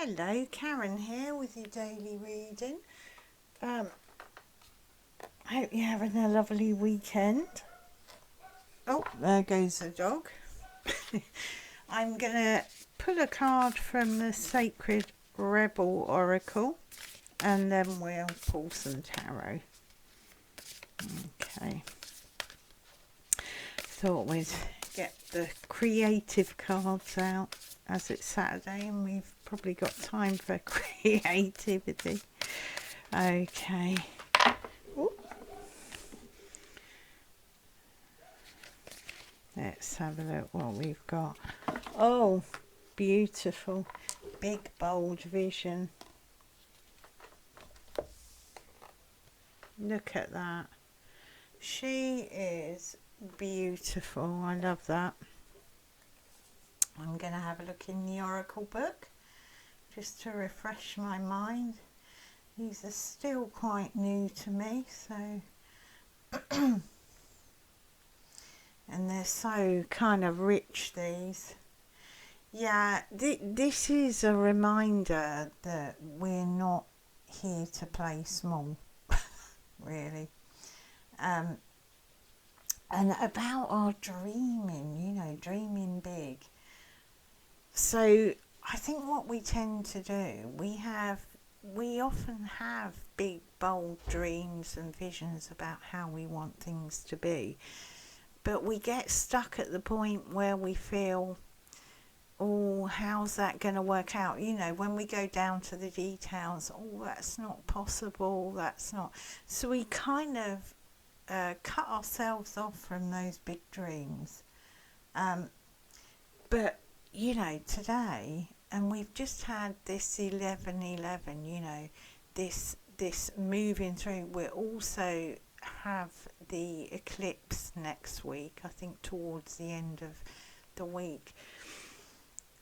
Hello, Karen here with your daily reading. Hope you're having a lovely weekend. Oh, there goes the dog. I'm going to pull a card from the Sacred Rebel Oracle and then we'll pull some tarot. Okay. Thought we'd get the creative cards out as it's Saturday and we've probably got time for creativity. Okay. Ooh. Let's have a look what we've got. Oh, beautiful. Big, bold vision. Look at that. She is beautiful. I love that. I'm going to have a look in the Oracle book just to refresh my mind. These are still quite new to me, so and they're so kind of rich, these. Yeah, this is a reminder that we're not here to play small, really. And about our dreaming, you know, dreaming big. So I think what we tend to do, we often have big, bold dreams and visions about how we want things to be. But we get stuck at the point where we feel, oh, how's that going to work out? You know, when we go down to the details, oh, that's not possible, that's not. So we kind of cut ourselves off from those big dreams. But, you know, today, and we've just had this 11/11, you know, this moving through. We also have the eclipse next week, I think towards the end of the week.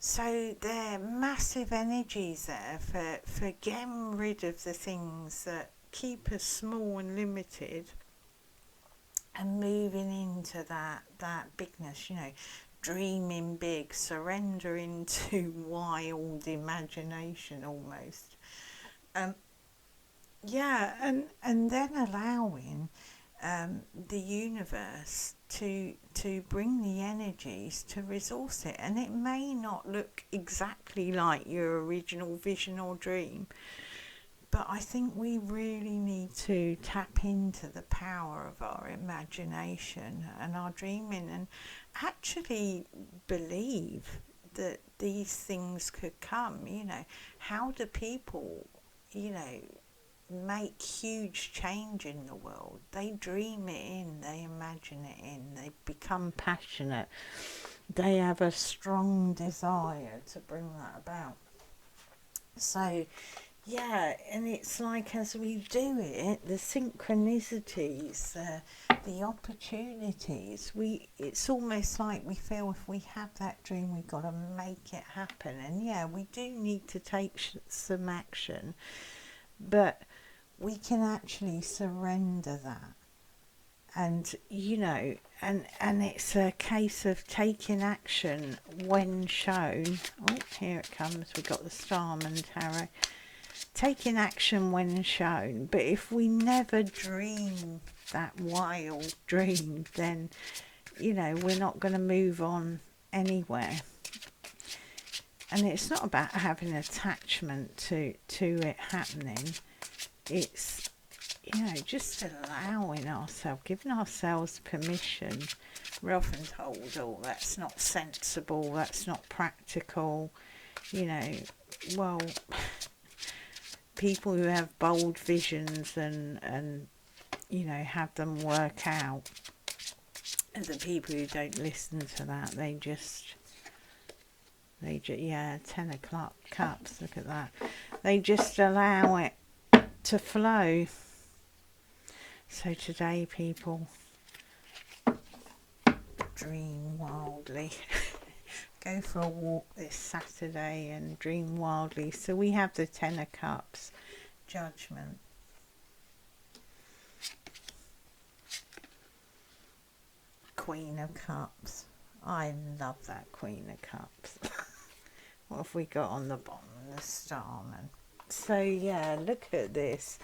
So there are massive energies there for getting rid of the things that keep us small and limited and moving into that bigness, you know, dreaming big, surrendering to wild imagination almost. Yeah, and then allowing the universe to bring the energies to resource it. And it may not look exactly like your original vision or dream, but I think we really need to tap into the power of our imagination and our dreaming and actually believe that these things could come. You know, how do people, you know, make huge change in the world? They dream it in, they imagine it in, they become passionate, they have a strong desire to bring that about. So yeah, and it's like as we do it, the synchronicities, the opportunities, it's almost like we feel if we have that dream, we've got to make it happen. And yeah, we do need to take some action, but we can actually surrender that. And, you know, and it's a case of taking action when shown. Oh, here it comes. We've got the Starman Tarot. Taking action when shown. But if we never dream that wild dream, then, you know, we're not going to move on anywhere. And it's not about having attachment to it happening. It's, you know, just allowing ourselves, giving ourselves permission. We're often told, oh, that's not sensible, that's not practical. You know, well, people who have bold visions and you know, have them work out, and the people who don't listen to that, they just yeah, 10 o'clock cups, look at that. They just allow it to flow. So today, people, dream wildly. Go for a walk this Saturday and dream wildly. So we have the 10 of Cups, Judgment. Queen of Cups. I love that Queen of Cups. What have we got on the bottom? the Starman. So yeah, look at this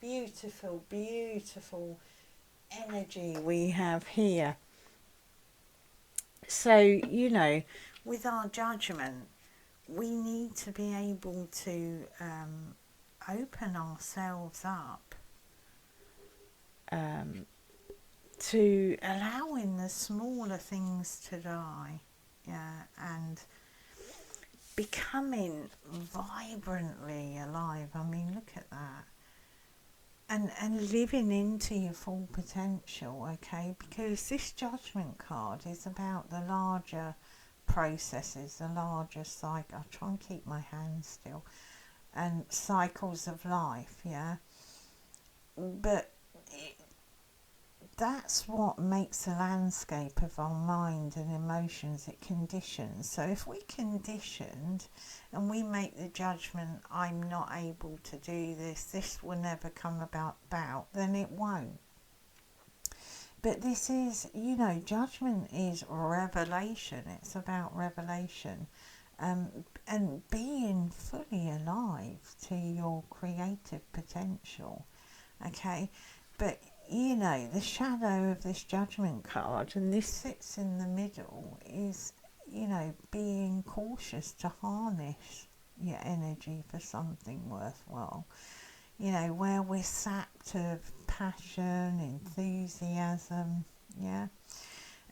beautiful, beautiful energy we have here. So, you know, with our judgment, we need to be able to open ourselves up to allowing the smaller things to die, yeah, and becoming vibrantly alive. I mean, look at that. And living into your full potential, okay? Because this judgment card is about the larger processes, the larger cycle. I'll try and keep my hands still. And cycles of life, yeah? But that's what makes the landscape of our mind and emotions. It conditions. So if we conditioned and we make the judgment, I'm not able to do this, this will never come about, then it won't. But this is, you know, judgment is revelation. It's about revelation, and being fully alive to your creative potential, okay? But you know, the shadow of this judgment card, and this sits in the middle, is, you know, being cautious to harness your energy for something worthwhile. You know, where we're sapped of passion, enthusiasm, yeah,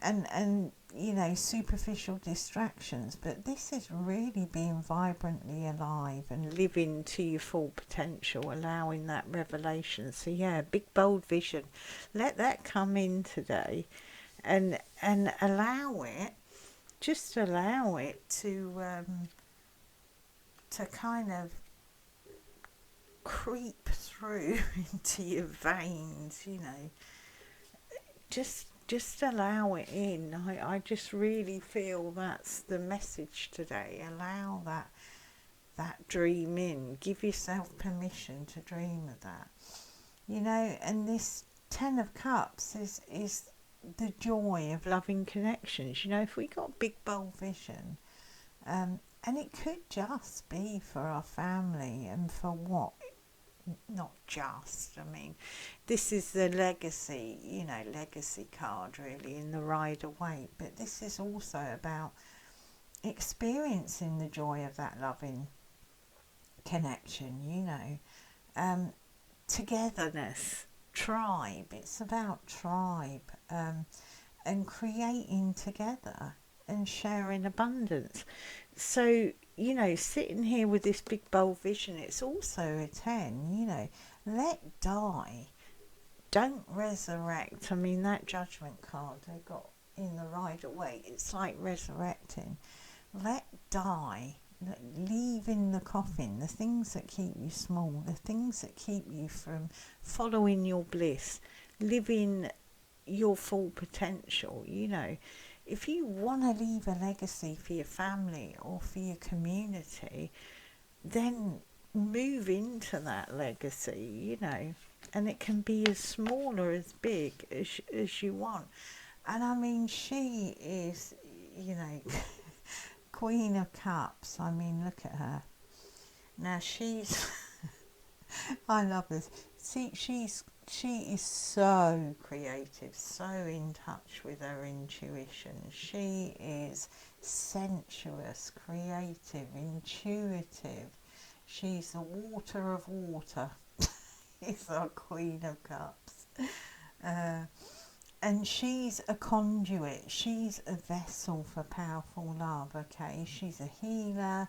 and you know, superficial distractions. But this is really being vibrantly alive and living to your full potential, allowing that revelation. So yeah, big bold vision, let that come in today, and allow it, just allow it to kind of creep through into your veins, you know. Just allow it in. I just really feel that's the message today. Allow that dream in. Give yourself permission to dream of that. You know, and this Ten of Cups is the joy of loving connections. You know, if we got big bold vision, and it could just be for our family and for what, not just, I mean, this is the legacy, you know, legacy card really in the Rider-Waite, but this is also about experiencing the joy of that loving connection, you know, togetherness, tribe, it's about tribe, and creating together and sharing abundance. So, you know, sitting here with this big bold vision, it's also a 10, you know, let die, don't resurrect. I mean, that judgment card they got in the Rider-Waite, it's like resurrecting. Let die, leave in the coffin the things that keep you small, the things that keep you from following your bliss, living your full potential, you know. If you want to leave a legacy for your family or for your community, then move into that legacy, you know, and it can be as small or as big as you want. And I mean, she is, you know, Queen of Cups. I mean, look at her. Now she's, I love this. See, she is so creative, so in touch with her intuition. She is sensuous, creative, intuitive. She's the water of water. She's our Queen of Cups. And she's a conduit. She's a vessel for powerful love, okay? She's a healer.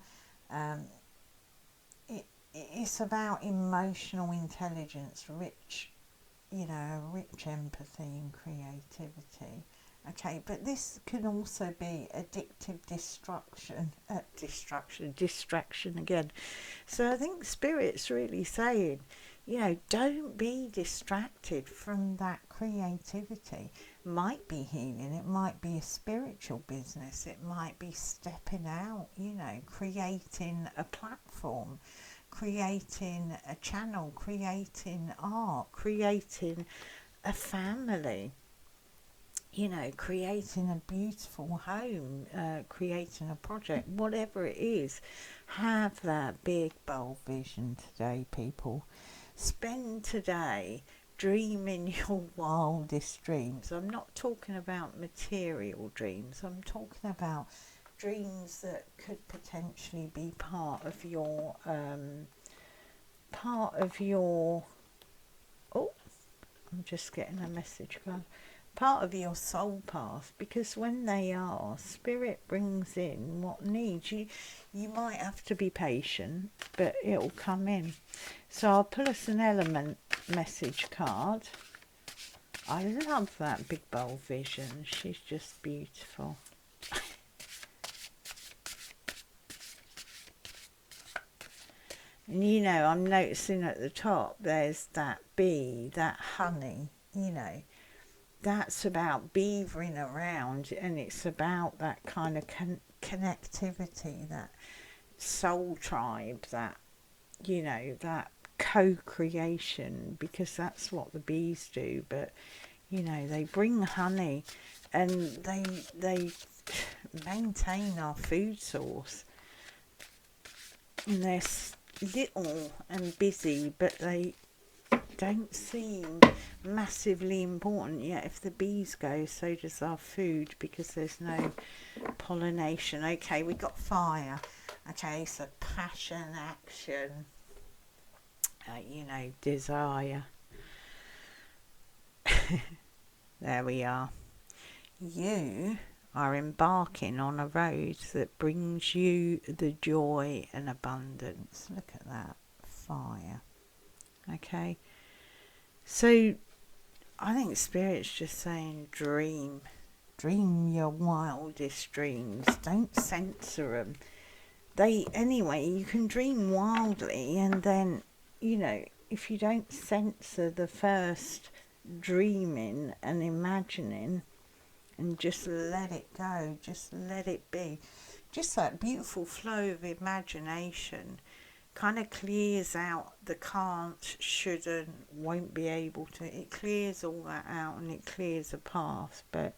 It's about emotional intelligence, rich, you know, rich empathy and creativity. Okay, but this can also be addictive distraction again. So I think Spirit's really saying, you know, don't be distracted from that creativity. Might be healing, it might be a spiritual business, it might be stepping out, you know, creating a platform, creating a channel, creating art, creating a family. you know, creating a beautiful home, creating a project, whatever it is. Have that big, bold vision today, people. Spend today dreaming your wildest dreams. I'm not talking about material dreams. I'm talking about dreams that could potentially be part of your oh, I'm just getting a message card. Part of your soul path, because when they are, spirit brings in what needs. You might have to be patient, but it'll come in. So I'll pull us an element message card. I love that big bold vision. She's just beautiful. And you know, I'm noticing at the top there's that bee, that honey, you know. That's about beavering around, and it's about that kind of connectivity, that soul tribe, that, you know, that co-creation, because that's what the bees do. But you know, they bring honey, and they maintain our food source, and they're little and busy, but they don't seem massively important. Yet if the bees go, so does our food, because there's no pollination. Okay, we got fire. Okay, so passion, action, you know, desire. There we are. You are embarking on a road that brings you the joy and abundance. Look at that, fire. Okay, so I think Spirit's just saying dream. Dream your wildest dreams. Don't censor them. Anyway, you can dream wildly, and then, you know, if you don't censor the first dreaming and imagining, and just let it go, just let it be, just that beautiful flow of imagination kind of clears out the can't, shouldn't, won't be able to. It clears all that out, and it clears a path. But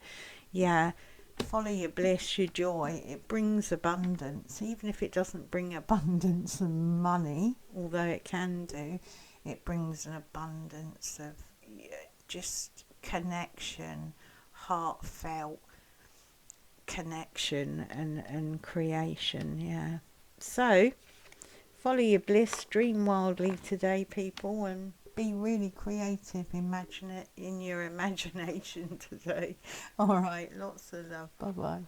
yeah, follow your bliss, your joy. It brings abundance, even if it doesn't bring abundance of money, although it can do. It brings an abundance of just connection, heartfelt connection, and creation. Yeah, so follow your bliss, dream wildly today, people, and be really creative. Imagine it in your imagination today. All right, lots of love. Bye bye.